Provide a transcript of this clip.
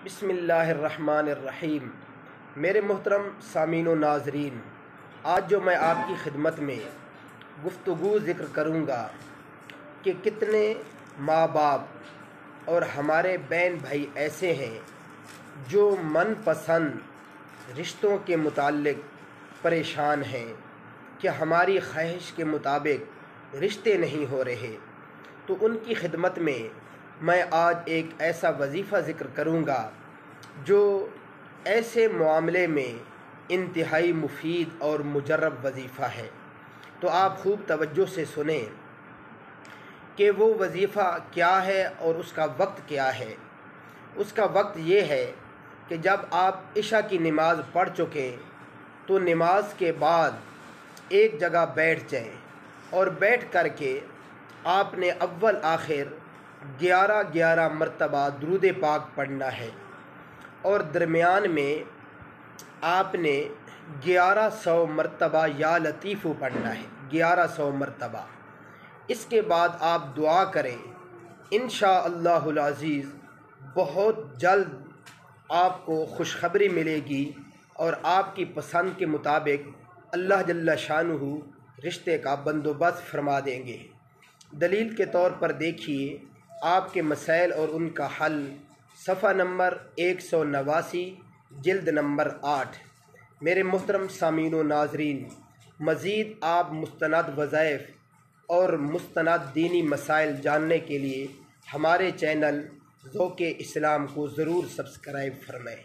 بسم اللہ الرحمن الرحیم۔ میرے محترم سامعین و ناظرین، آج جو میں آپ کی خدمت میں گفتگو ذکر کروں گا کہ کتنے ماں باپ اور ہمارے بہن بھائی ایسے ہیں جو من پسند رشتوں کے متعلق پریشان ہیں کہ ہماری خواہش کے مطابق رشتے نہیں ہو رہے، تو ان کی خدمت میں آج ایک ایسا وظیفہ ذکر کروں گا جو ایسے معاملے میں انتہائی مفید اور مجرب وظیفہ ہے۔ تو آپ خوب توجہ سے سنیں کہ وہ وظیفہ کیا ہے اور اس کا وقت کیا ہے۔ اس کا وقت یہ ہے کہ جب آپ عشاء کی نماز پڑھ چکیں تو نماز کے بعد ایک جگہ بیٹھ جائیں اور بیٹھ کر کے آپ نے اول آخر 11 مرتبہ درود پاک پڑھنا ہے، اور درمیان میں آپ نے 1100 مرتبہ یا لطیف پڑھنا ہے، 1100 مرتبہ۔ اس کے بعد آپ دعا کریں، انشاءاللہ العزیز بہت جلد آپ کو خوشخبری ملے گی اور آپ کی پسند کے مطابق اللہ جل شانہ رشتے کا بندوبست فرما دیں گے۔ دلیل کے طور پر دیکھیے آپ کے مسائل اور ان کا حل، صفحہ نمبر 189، جلد نمبر 8۔ میرے محترم سامعین و ناظرین، مزید آپ مستند وظائف اور مستند دینی مسائل جاننے کے لیے ہمارے چینل ذوق اسلام کو ضرور سبسکرائب فرمائیں۔